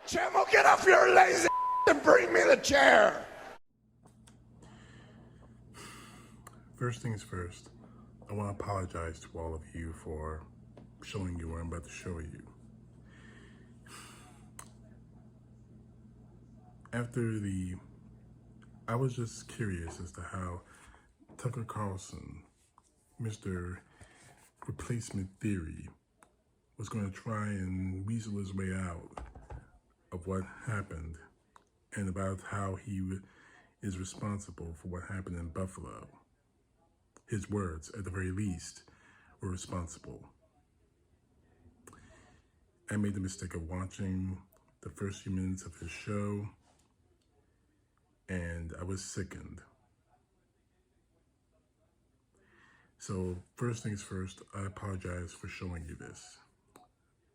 Chemo, get off your lazy and bring me the chair. First things first, I want to apologize to all of you for showing you what I'm about to show you. I was just curious as to how Tucker Carlson, Mr. Replacement Theory, was going to try and weasel his way out of what happened and about how he is responsible for what happened in Buffalo. His words, at the very least, were responsible. I made the mistake of watching the first few minutes of his show, and I was sickened. So first things first, I apologize for showing you this.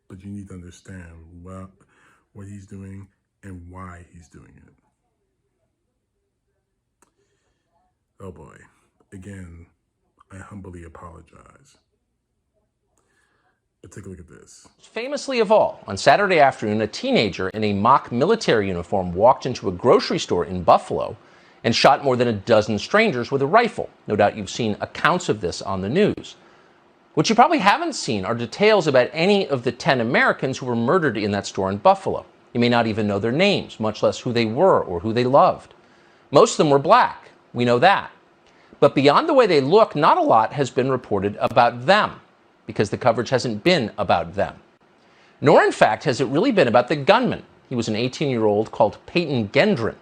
But you need to understand what he's doing and why he's doing it. Oh boy. Again, I humbly apologize. But take a look at this. Famously of all, on Saturday afternoon, a teenager in a mock military uniform walked into a grocery store in Buffalo and shot more than a dozen strangers with a rifle. No doubt you've seen accounts of this on the news. What you probably haven't seen are details about any of the 10 Americans who were murdered in that store in Buffalo. You may not even know their names, much less who they were or who they loved. Most of them were black. We know that. But beyond the way they look, not a lot has been reported about them, because the coverage hasn't been about them. Nor, in fact, has it really been about the gunman. He was an 18-year-old called Peyton Gendron.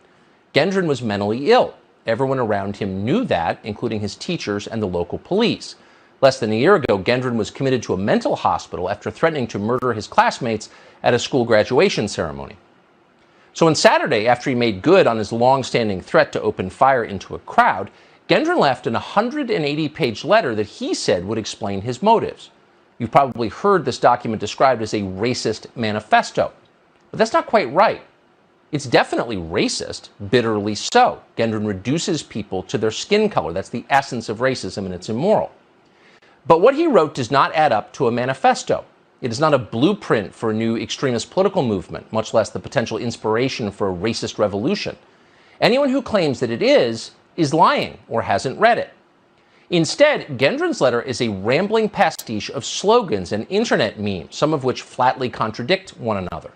Gendron was mentally ill. Everyone around him knew that, including his teachers and the local police. Less than a year ago, Gendron was committed to a mental hospital after threatening to murder his classmates at a school graduation ceremony. So on Saturday, after he made good on his long-standing threat to open fire into a crowd, Gendron left an 180-page letter that he said would explain his motives. You've probably heard this document described as a racist manifesto. But that's not quite right. It's definitely racist, bitterly so. Gendron reduces people to their skin color. That's the essence of racism, and it's immoral. But what he wrote does not add up to a manifesto. It is not a blueprint for a new extremist political movement, much less the potential inspiration for a racist revolution. Anyone who claims that it is lying or hasn't read it. Instead, Gendron's letter is a rambling pastiche of slogans and internet memes, some of which flatly contradict one another.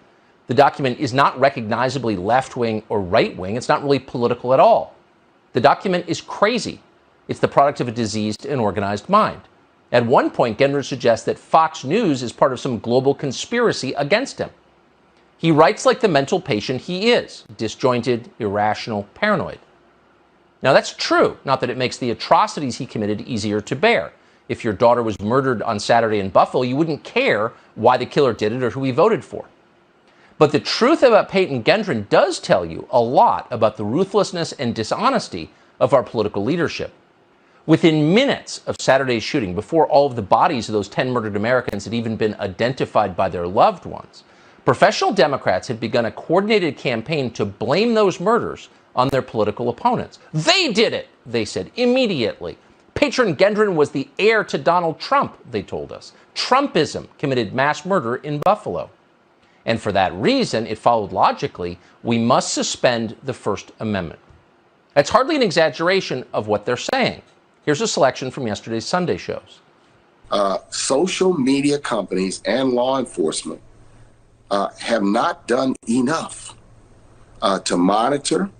The document is not recognizably left-wing or right-wing. It's not really political at all. The document is crazy. It's the product of a diseased and organized mind. At one point, Gendron suggests that Fox News is part of some global conspiracy against him. He writes like the mental patient he is, disjointed, irrational, paranoid. Now, that's true, not that it makes the atrocities he committed easier to bear. If your daughter was murdered on Saturday in Buffalo, you wouldn't care why the killer did it or who he voted for. But the truth about Peyton Gendron does tell you a lot about the ruthlessness and dishonesty of our political leadership. Within minutes of Saturday's shooting, before all of the bodies of those 10 murdered Americans had even been identified by their loved ones, professional Democrats had begun a coordinated campaign to blame those murders on their political opponents. They did it, they said, immediately. Patron Gendron was the heir to Donald Trump, they told us. Trumpism committed mass murder in Buffalo. And for that reason, it followed logically, we must suspend the First Amendment. That's hardly an exaggeration of what they're saying. Here's a selection from yesterday's Sunday shows. Social media companies and law enforcement have not done enough to monitor,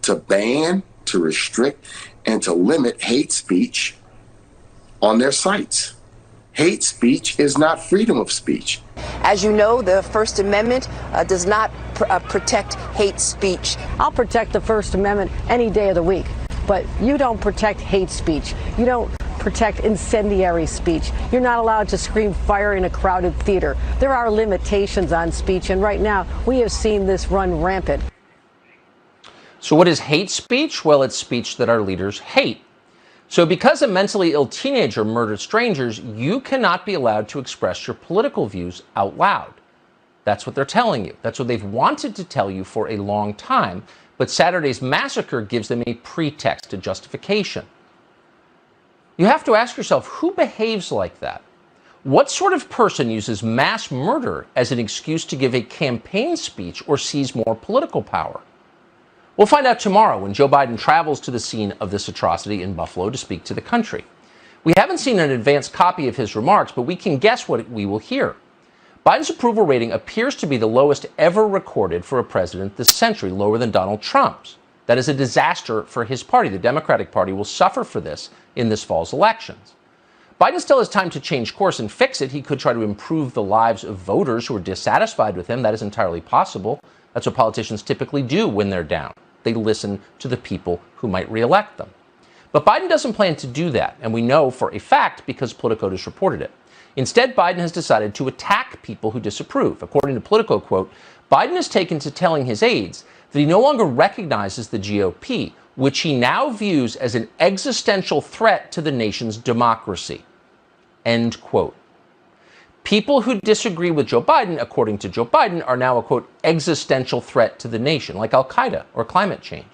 to ban, to restrict, and to limit hate speech on their sites. Hate speech is not freedom of speech. As you know, the First Amendment does not protect hate speech. I'll protect the First Amendment any day of the week, but you don't protect hate speech. You don't protect incendiary speech. You're not allowed to scream fire in a crowded theater. There are limitations on speech, and right now we have seen this run rampant. So what is hate speech? Well, it's speech that our leaders hate. So because a mentally ill teenager murdered strangers, you cannot be allowed to express your political views out loud. That's what they're telling you. That's what they've wanted to tell you for a long time. But Saturday's massacre gives them a pretext, a justification. You have to ask yourself, who behaves like that? What sort of person uses mass murder as an excuse to give a campaign speech or seize more political power? We'll find out tomorrow when Joe Biden travels to the scene of this atrocity in Buffalo to speak to the country. We haven't seen an advanced copy of his remarks, but we can guess what we will hear. Biden's approval rating appears to be the lowest ever recorded for a president this century, lower than Donald Trump's. That is a disaster for his party. The Democratic Party will suffer for this in this fall's elections. Biden still has time to change course and fix it. He could try to improve the lives of voters who are dissatisfied with him. That is entirely possible. That's what politicians typically do when they're down. They listen to the people who might reelect them. But Biden doesn't plan to do that, and we know for a fact because Politico just reported it. Instead, Biden has decided to attack people who disapprove. According to Politico, quote, Biden has taken to telling his aides that he no longer recognizes the GOP, which he now views as an existential threat to the nation's democracy. End quote. People who disagree with Joe Biden, according to Joe Biden, are now a, quote, existential threat to the nation, like Al-Qaeda or climate change.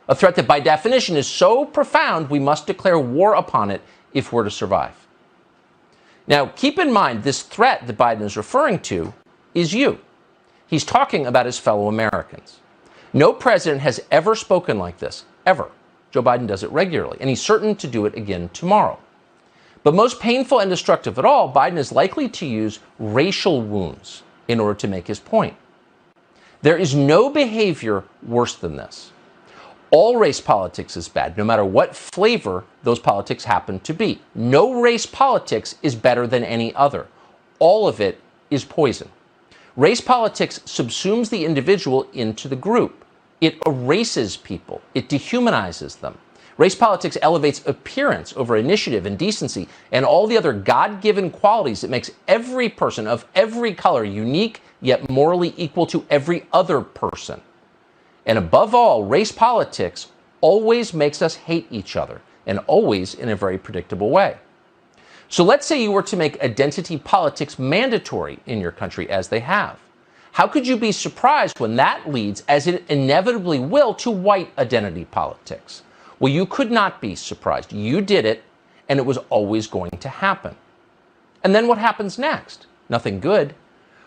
A threat that by definition is so profound we must declare war upon it if we're to survive. Now, keep in mind this threat that Biden is referring to is you. He's talking about his fellow Americans. No president has ever spoken like this, ever. Joe Biden does it regularly, and he's certain to do it again tomorrow. But most painful and destructive of all, Biden is likely to use racial wounds in order to make his point. There is no behavior worse than this. All race politics is bad, no matter what flavor those politics happen to be. No race politics is better than any other. All of it is poison. Race politics subsumes the individual into the group. It erases people. It dehumanizes them. Race politics elevates appearance over initiative and decency and all the other God-given qualities that makes every person of every color unique yet morally equal to every other person. And above all, race politics always makes us hate each other, and always in a very predictable way. So let's say you were to make identity politics mandatory in your country, as they have. How could you be surprised when that leads, as it inevitably will, to white identity politics? Well, you could not be surprised. You did it, and it was always going to happen. And then what happens next? Nothing good.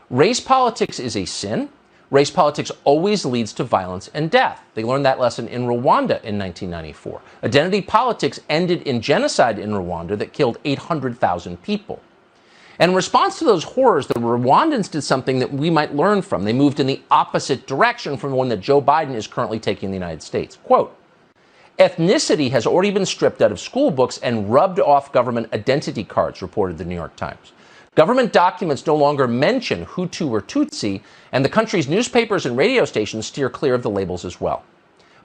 Race politics is a sin. Race politics always leads to violence and death. They learned that lesson in Rwanda in 1994. Identity politics ended in genocide in Rwanda that killed 800,000 people. And in response to those horrors, the Rwandans did something that we might learn from. They moved in the opposite direction from the one that Joe Biden is currently taking in the United States. Quote, ethnicity has already been stripped out of school books and rubbed off government identity cards, reported the New York Times. Government documents no longer mention Hutu or Tutsi, and the country's newspapers and radio stations steer clear of the labels as well.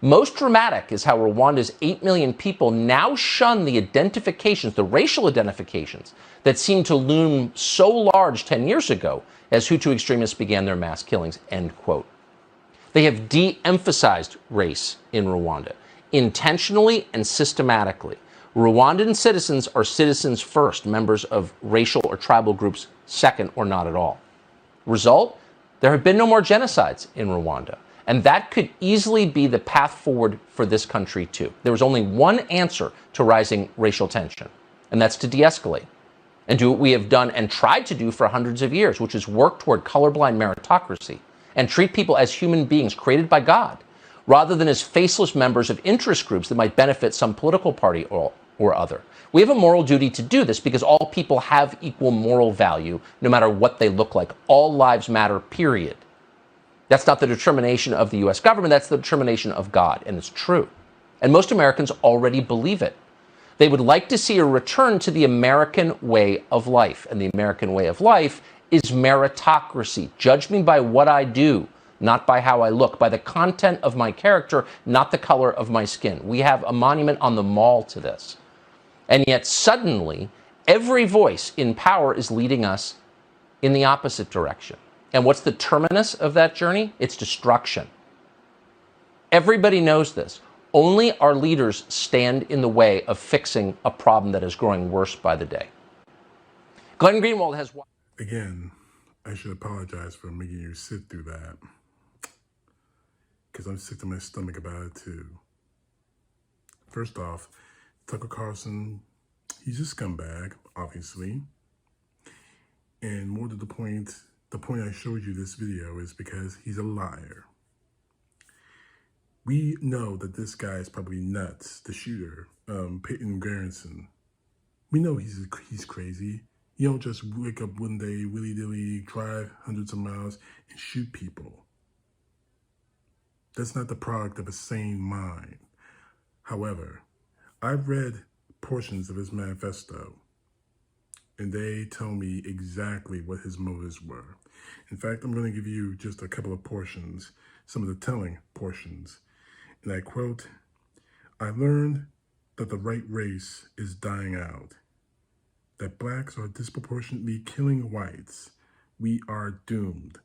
Most dramatic is how Rwanda's 8 million people now shun the identifications, the racial identifications, that seemed to loom so large 10 years ago as Hutu extremists began their mass killings, end quote. They have de-emphasized race in Rwanda, intentionally and systematically. Rwandan citizens are citizens first, members of racial or tribal groups second or not at all. Result? There have been no more genocides in Rwanda. And that could easily be the path forward for this country too. There was only one answer to rising racial tension, and that's to de-escalate and do what we have done and tried to do for hundreds of years, which is work toward colorblind meritocracy and treat people as human beings created by God, rather than as faceless members of interest groups that might benefit some political party or other. We have a moral duty to do this because all people have equal moral value, no matter what they look like. All lives matter, period. That's not the determination of the U.S. government, that's the determination of God, and it's true. And most Americans already believe it. They would like to see a return to the American way of life, and the American way of life is meritocracy. Judge me by what I do, not by how I look, by the content of my character, not the color of my skin. We have a monument on the mall to this. And yet suddenly, every voice in power is leading us in the opposite direction. And what's the terminus of that journey? It's destruction. Everybody knows this. Only our leaders stand in the way of fixing a problem that is growing worse by the day. Glenn Greenwald has... Again, I should apologize for making you sit through that, because I'm sick to my stomach about it too. First off, Tucker Carlson, he's a scumbag, obviously. And more to the point I showed you this video is because he's a liar. We know that this guy is probably nuts, the shooter, Peyton Garrison. We know he's crazy. You don't just wake up one day, willy-dilly, drive hundreds of miles, and shoot people. That's not the product of a sane mind. However, I've read portions of his manifesto, and they tell me exactly what his motives were. In fact, I'm going to give you just a couple of portions, some of the telling portions. And I quote, "I learned that the right race is dying out, that blacks are disproportionately killing whites. We are doomed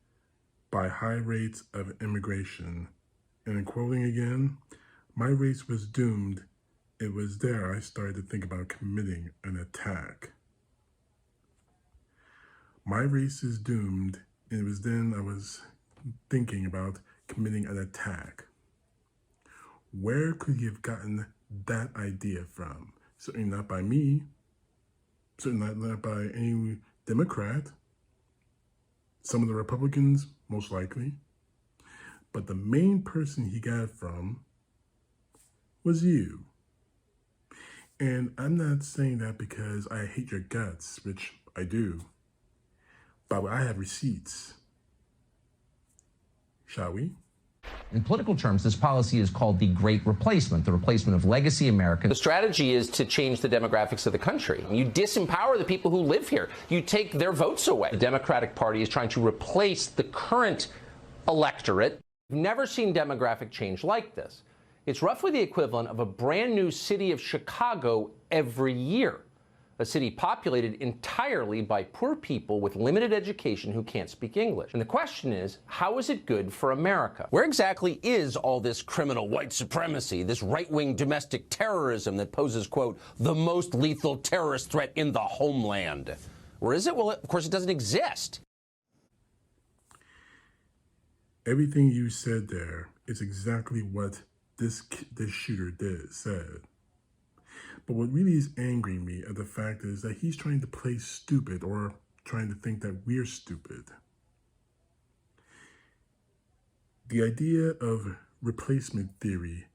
by high rates of immigration." And I'm quoting again, "My race was doomed. It was there I started to think about committing an attack. My race is doomed, and it was then I was thinking about committing an attack." Where could he have gotten that idea from? Certainly not by me. Certainly not by any Democrat. Some of the Republicans, most likely. But the main person he got it from was you. And I'm not saying that because I hate your guts, which I do. But I have receipts. Shall we? In political terms, this policy is called the Great Replacement, the replacement of legacy Americans. The strategy is to change the demographics of the country. You disempower the people who live here. You take their votes away. The Democratic Party is trying to replace the current electorate. We've never seen demographic change like this. It's roughly the equivalent of a brand new city of Chicago every year. A city populated entirely by poor people with limited education who can't speak English. And the question is, how is it good for America? Where exactly is all this criminal white supremacy, this right-wing domestic terrorism that poses, quote, the most lethal terrorist threat in the homeland? Where is it? Well, of course, it doesn't exist. Everything you said there is exactly what this shooter said. But what really is angering me at the fact is that he's trying to play stupid or trying to think that we're stupid. The idea of replacement theory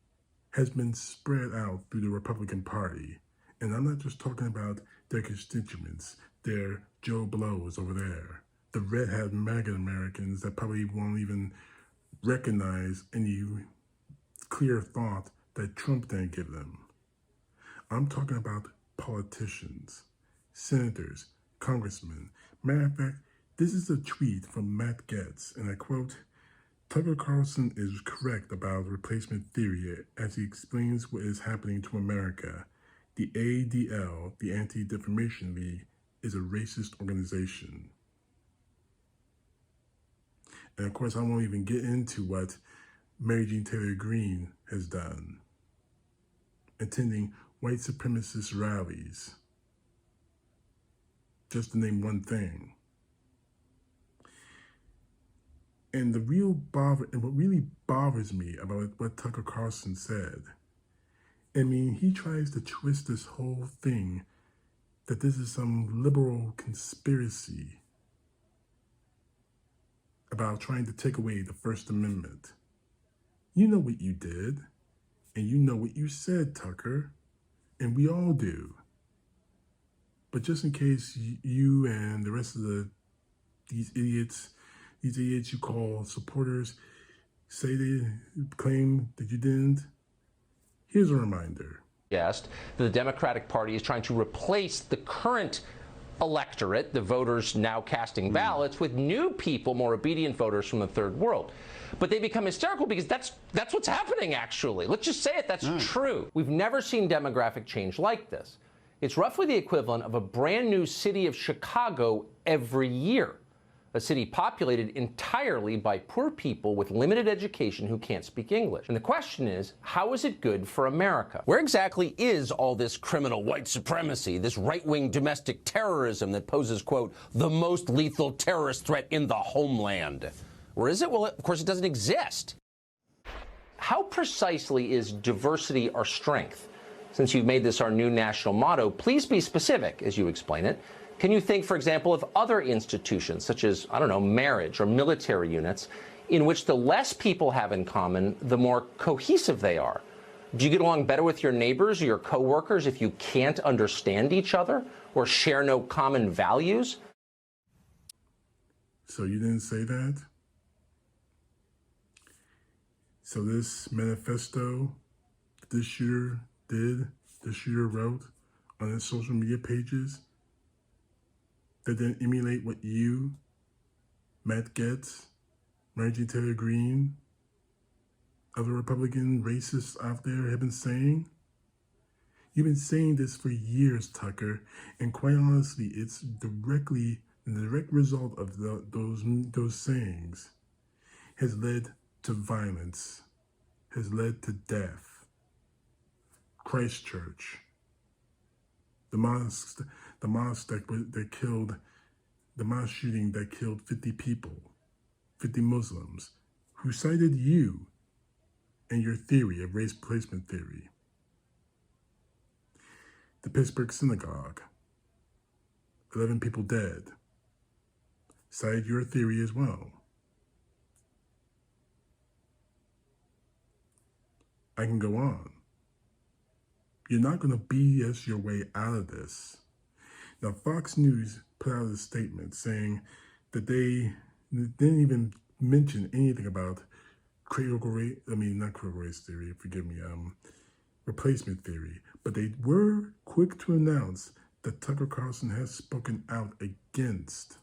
has been spread out through the Republican Party. And I'm not just talking about their constituents, their Joe Blows over there, the red hat MAGA Americans that probably won't even recognize any clear thought that Trump didn't give them. I'm talking about politicians, senators, congressmen. Matter of fact, this is a tweet from Matt Gaetz, and I quote, "Tucker Carlson is correct about replacement theory as he explains what is happening to America. The ADL, the Anti-Defamation League, is a racist organization." And of course, I won't even get into what Mary Jean Taylor Greene has done, attending white supremacist rallies, just to name one thing. And what really bothers me about what Tucker Carlson said, I mean, he tries to twist this whole thing that this is some liberal conspiracy about trying to take away the First Amendment. You know what you did, and you know what you said, Tucker. And we all do. But just in case you and the rest of these idiots you call supporters, say they claim that you didn't, here's a reminder. Yes, the Democratic Party is trying to replace the current electorate, the voters now casting ballots, with new people, more obedient voters from the third world. But they become hysterical because that's what's happening, actually. Let's just say it, that's true. We've never seen demographic change like this. It's roughly the equivalent of a brand new city of Chicago every year. A city populated entirely by poor people with limited education who can't speak English. And the question is, how is it good for America? Where exactly is all this criminal white supremacy, this right-wing domestic terrorism that poses, quote, the most lethal terrorist threat in the homeland? Where is it? Well, of course, it doesn't exist. How precisely is diversity our strength? Since you've made this our new national motto, please be specific as you explain it. Can you think, for example, of other institutions, such as, I don't know, marriage or military units, in which the less people have in common, the more cohesive they are? Do you get along better with your neighbors or your coworkers if you can't understand each other or share no common values? So you didn't say that? So this manifesto this shooter wrote on his social media pages, that didn't emulate what you, Matt Gaetz, Marjorie Taylor Greene, other Republican racists out there have been saying? You've been saying this for years, Tucker, and quite honestly, it's the direct result of those sayings has led to violence, has led to death. Christchurch, the mosque shooting that killed 50 people, 50 Muslims, who cited you and your theory of race replacement theory. The Pittsburgh synagogue, 11 people dead, cited your theory as well. I can go on. You're not going to BS your way out of this. Now, Fox News put out a statement saying that they didn't even mention anything about replacement theory, but they were quick to announce that Tucker Carlson has spoken out against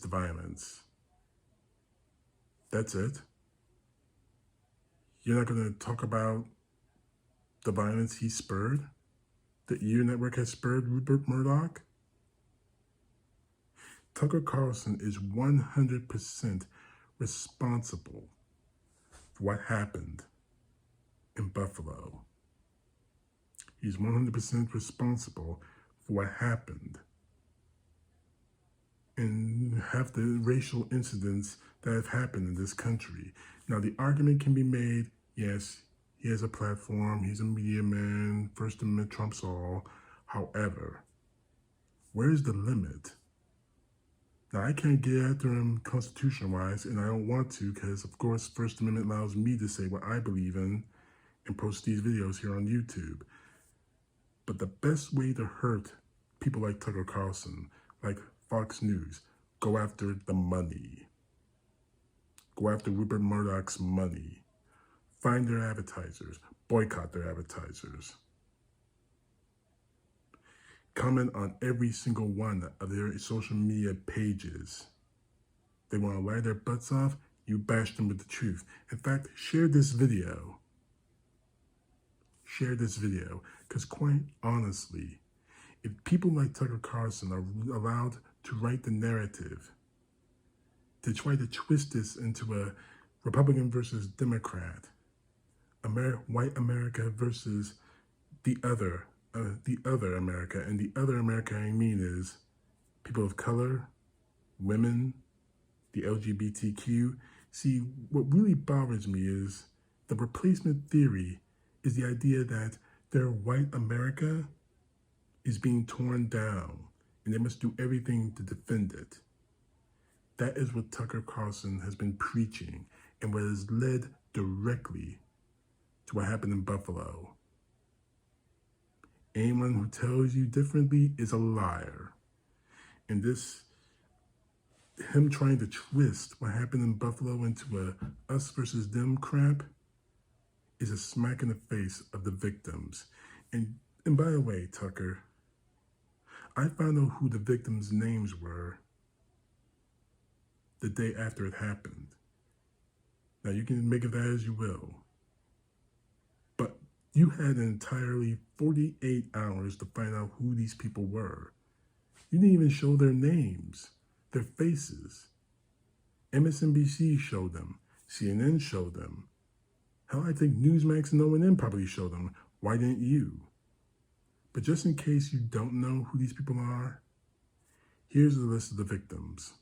violence. That's it. You're not going to talk about the violence he spurred, that your network has spurred, Rupert Murdoch? Tucker Carlson is 100% responsible for what happened in Buffalo. He's 100% responsible for what happened and half the racial incidents that have happened in this country. Now, the argument can be made, yes, he has a platform, he's a media man, First Amendment trumps all. However, where's the limit? Now, I can't get after him constitution-wise, and I don't want to, because, of course, First Amendment allows me to say what I believe in and post these videos here on YouTube. But the best way to hurt people like Tucker Carlson, like Fox News, go after the money. Go after Rupert Murdoch's money. Find their advertisers. Boycott their advertisers. Comment on every single one of their social media pages. They want to lie their butts off, you bash them with the truth. In fact, share this video. Share this video, because quite honestly, if people like Tucker Carlson are allowed to write the narrative, to try to twist this into a Republican versus Democrat, white America versus the other America, and the other America I mean is people of color, women, the LGBTQ. See, what really bothers me is the replacement theory is the idea that their white America is being torn down and they must do everything to defend it. That is what Tucker Carlson has been preaching and what has led directly to what happened in Buffalo. Anyone who tells you differently is a liar. And him trying to twist what happened in Buffalo into a us versus them crap is a smack in the face of the victims. And by the way, Tucker, I found out who the victims' names were the day after it happened. Now, you can make of that as you will. But you had entirely 48 hours to find out who these people were. You didn't even show their names, their faces. MSNBC showed them. CNN showed them. Hell, I think Newsmax and ONN probably showed them. Why didn't you? But just in case you don't know who these people are, here's the list of the victims.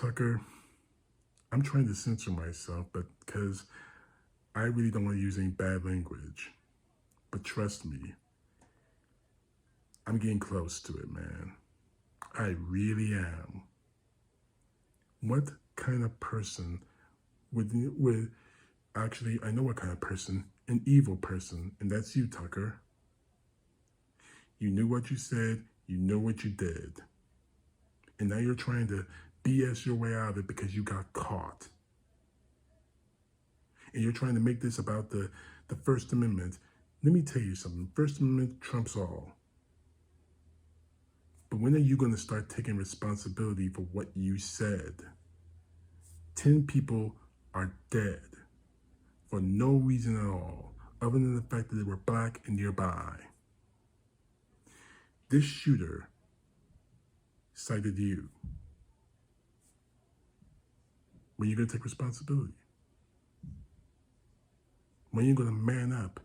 Tucker, I'm trying to censor myself, but because I really don't want to use any bad language. But trust me, I'm getting close to it, man. I really am. What kind of person would actually, I know what kind of person, an evil person, and that's you, Tucker. You knew what you said, you know what you did. And now you're trying to BS your way out of it because you got caught. And you're trying to make this about the First Amendment. Let me tell you something. First Amendment trumps all. But when are you going to start taking responsibility for what you said? 10 people are dead for no reason at all, other than the fact that they were black and nearby. This shooter cited you. When are you going to take responsibility? When are you going to man up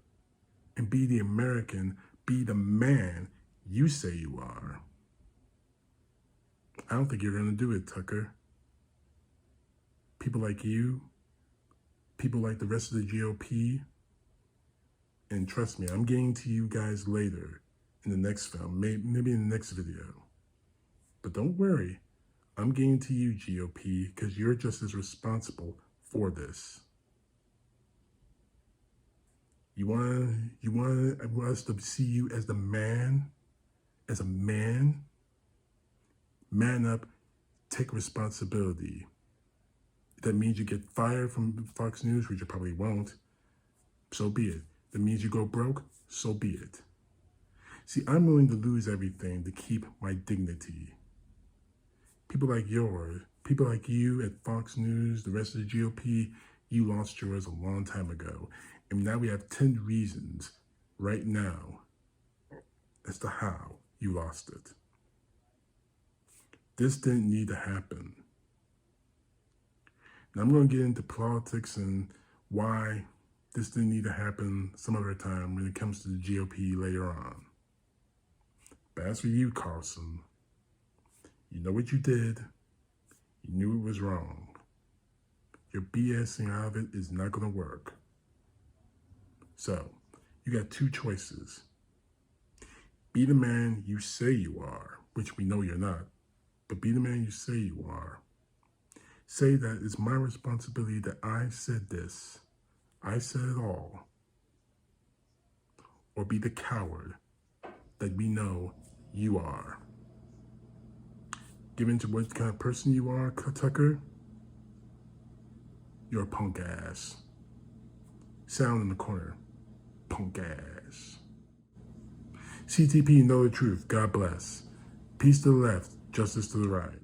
and be the American, be the man you say you are? I don't think you're going to do it, Tucker. People like you, people like the rest of the GOP, and trust me, I'm getting to you guys later in the next film, maybe in the next video. But don't worry, I'm getting to you, GOP, because you're just as responsible for this. You want us to see you as the man, as a man? Man up, take responsibility. If that means you get fired from Fox News, which you probably won't, so be it. That means you go broke, so be it. See, I'm willing to lose everything to keep my dignity. People like yours, people like you at Fox News, the rest of the GOP, you lost yours a long time ago. And now we have 10 reasons right now as to how you lost it. This didn't need to happen. Now I'm going to get into politics and why this didn't need to happen some other time when it comes to the GOP later on. But as for you, Carlson, you know what you did. You knew it was wrong. Your BSing out of it is not going to work. So, you got two choices. Be the man you say you are, which we know you're not, but be the man you say you are. Say that it's my responsibility that I said this. I said it all. Or be the coward that we know you are. Given to what kind of person you are, Tucker, you're a punk ass. Sound in the corner. Punk ass. CTP, know the truth. God bless. Peace to the left, justice to the right.